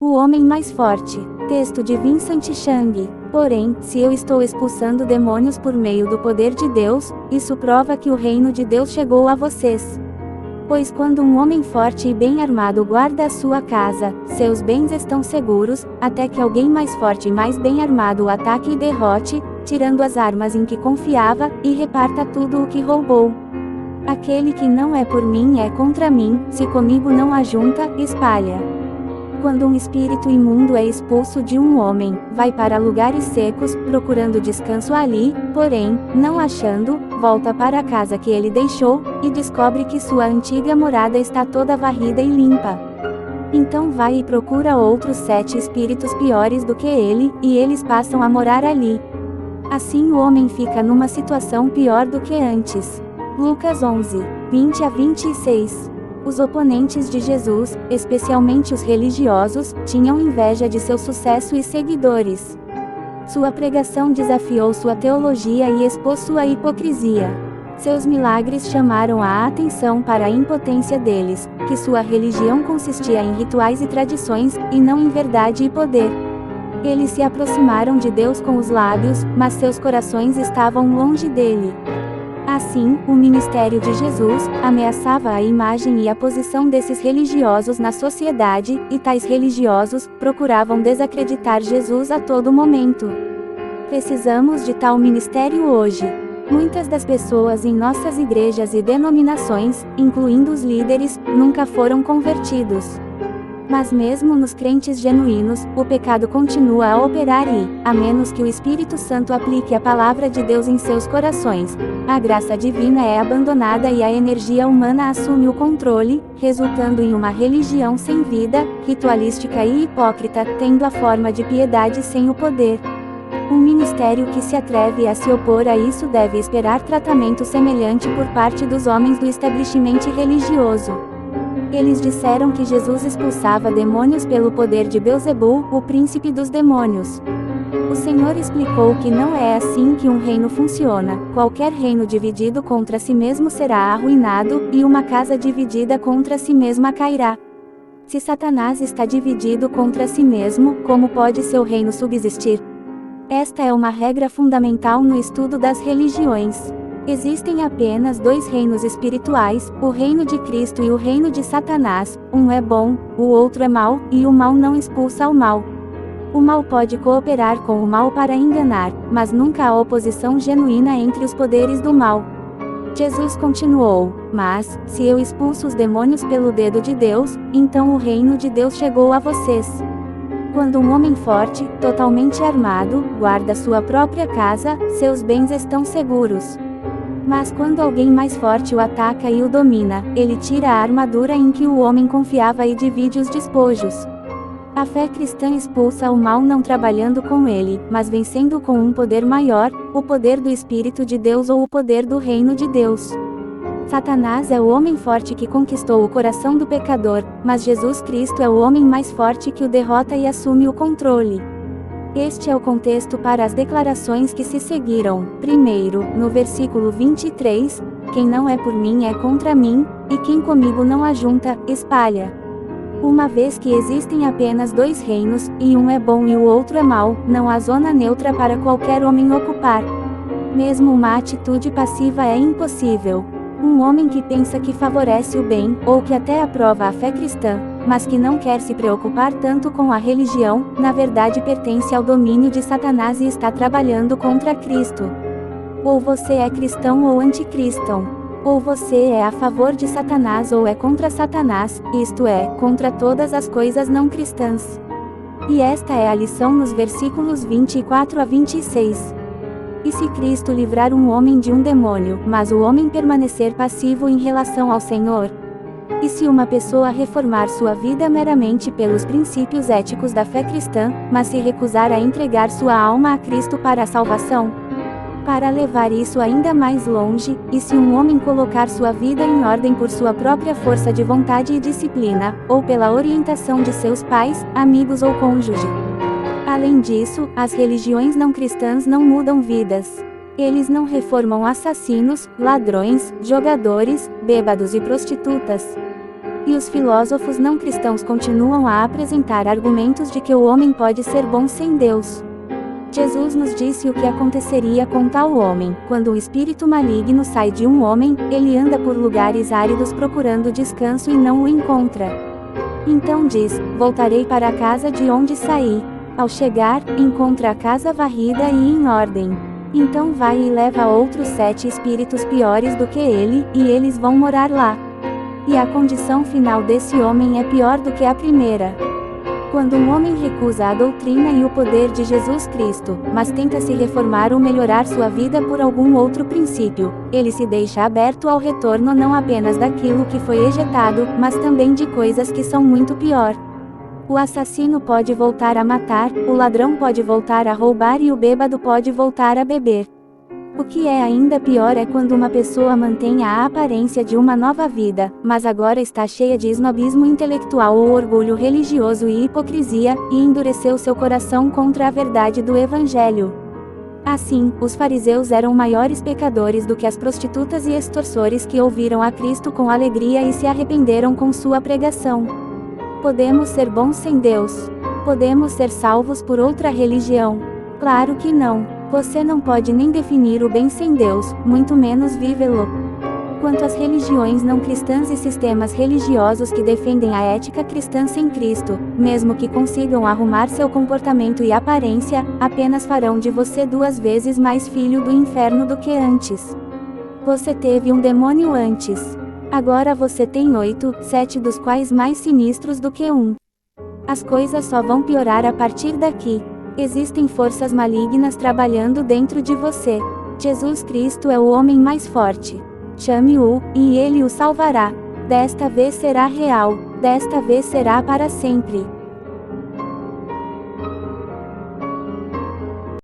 O homem mais forte. Texto de Vincent Chang. Porém, se eu estou expulsando demônios por meio do poder de Deus, isso prova que o reino de Deus chegou a vocês. Pois quando um homem forte e bem armado guarda a sua casa, seus bens estão seguros, até que alguém mais forte e mais bem armado o ataque e derrote, tirando as armas em que confiava, e reparta tudo o que roubou. Aquele que não é por mim é contra mim, se comigo não ajunta, espalha. Quando um espírito imundo é expulso de um homem, vai para lugares secos, procurando descanso ali, porém, não achando, volta para a casa que ele deixou, e descobre que sua antiga morada está toda varrida e limpa. Então vai e procura outros 7 espíritos piores do que ele, e eles passam a morar ali. Assim o homem fica numa situação pior do que antes. Lucas 11, 20 a 26. Os oponentes de Jesus, especialmente os religiosos, tinham inveja de seu sucesso e seguidores. Sua pregação desafiou sua teologia e expôs sua hipocrisia. Seus milagres chamaram a atenção para a impotência deles, que sua religião consistia em rituais e tradições, e não em verdade e poder. Eles se aproximaram de Deus com os lábios, mas seus corações estavam longe dele. Assim, o ministério de Jesus ameaçava a imagem e a posição desses religiosos na sociedade, e tais religiosos procuravam desacreditar Jesus a todo momento. Precisamos de tal ministério hoje. Muitas das pessoas em nossas igrejas e denominações, incluindo os líderes, nunca foram convertidos. Mas mesmo nos crentes genuínos, o pecado continua a operar e, a menos que o Espírito Santo aplique a palavra de Deus em seus corações, a graça divina é abandonada e a energia humana assume o controle, resultando em uma religião sem vida, ritualística e hipócrita, tendo a forma de piedade sem o poder. Um ministério que se atreve a se opor a isso deve esperar tratamento semelhante por parte dos homens do establishment religioso. Eles disseram que Jesus expulsava demônios pelo poder de Belzebu, o príncipe dos demônios. O Senhor explicou que não é assim que um reino funciona. Qualquer reino dividido contra si mesmo será arruinado, e uma casa dividida contra si mesma cairá. Se Satanás está dividido contra si mesmo, como pode seu reino subsistir? Esta é uma regra fundamental no estudo das religiões. Existem apenas 2 reinos espirituais, o reino de Cristo e o reino de Satanás. Um é bom, o outro é mau, e o mal não expulsa o mal. O mal pode cooperar com o mal para enganar, mas nunca há oposição genuína entre os poderes do mal. Jesus continuou: mas, se eu expulso os demônios pelo dedo de Deus, então o reino de Deus chegou a vocês. Quando um homem forte, totalmente armado, guarda sua própria casa, seus bens estão seguros. Mas quando alguém mais forte o ataca e o domina, ele tira a armadura em que o homem confiava e divide os despojos. A fé cristã expulsa o mal não trabalhando com ele, mas vencendo com um poder maior, o poder do Espírito de Deus ou o poder do reino de Deus. Satanás é o homem forte que conquistou o coração do pecador, mas Jesus Cristo é o homem mais forte que o derrota e assume o controle. Este é o contexto para as declarações que se seguiram. Primeiro, no versículo 23, quem não é por mim é contra mim, e quem comigo não ajunta, espalha. Uma vez que existem apenas 2 reinos, e um é bom e o outro é mau, não há zona neutra para qualquer homem ocupar. Mesmo uma atitude passiva é impossível. Um homem que pensa que favorece o bem, ou que até aprova a fé cristã, mas que não quer se preocupar tanto com a religião, na verdade pertence ao domínio de Satanás e está trabalhando contra Cristo. Ou você é cristão ou anticristão. Ou você é a favor de Satanás ou é contra Satanás, isto é, contra todas as coisas não cristãs. E esta é a lição nos versículos 24 a 26. E se Cristo livrar um homem de um demônio, mas o homem permanecer passivo em relação ao Senhor? E se uma pessoa reformar sua vida meramente pelos princípios éticos da fé cristã, mas se recusar a entregar sua alma a Cristo para a salvação? Para levar isso ainda mais longe, e se um homem colocar sua vida em ordem por sua própria força de vontade e disciplina, ou pela orientação de seus pais, amigos ou cônjuge? Além disso, as religiões não cristãs não mudam vidas. Eles não reformam assassinos, ladrões, jogadores, bêbados e prostitutas. E os filósofos não cristãos continuam a apresentar argumentos de que o homem pode ser bom sem Deus. Jesus nos disse o que aconteceria com tal homem. Quando um espírito maligno sai de um homem, ele anda por lugares áridos procurando descanso e não o encontra. Então diz: voltarei para a casa de onde saí. Ao chegar, encontra a casa varrida e em ordem. Então vai e leva outros 7 espíritos piores do que ele, e eles vão morar lá. E a condição final desse homem é pior do que a primeira. Quando um homem recusa a doutrina e o poder de Jesus Cristo, mas tenta se reformar ou melhorar sua vida por algum outro princípio, ele se deixa aberto ao retorno não apenas daquilo que foi ejetado, mas também de coisas que são muito pior. O assassino pode voltar a matar, o ladrão pode voltar a roubar e o bêbado pode voltar a beber. O que é ainda pior é quando uma pessoa mantém a aparência de uma nova vida, mas agora está cheia de esnobismo intelectual ou orgulho religioso e hipocrisia, e endureceu seu coração contra a verdade do Evangelho. Assim, os fariseus eram maiores pecadores do que as prostitutas e extorsores que ouviram a Cristo com alegria e se arrependeram com sua pregação. Podemos ser bons sem Deus? Podemos ser salvos por outra religião? Claro que não. Você não pode nem definir o bem sem Deus, muito menos vivê-lo. Quanto às religiões não cristãs e sistemas religiosos que defendem a ética cristã sem Cristo, mesmo que consigam arrumar seu comportamento e aparência, apenas farão de você 2 vezes mais filho do inferno do que antes. Você teve um demônio antes. Agora você tem 8, 7 dos quais mais sinistros do que um. As coisas só vão piorar a partir daqui. Existem forças malignas trabalhando dentro de você. Jesus Cristo é o homem mais forte. Chame-o, e ele o salvará. Desta vez será real, desta vez será para sempre.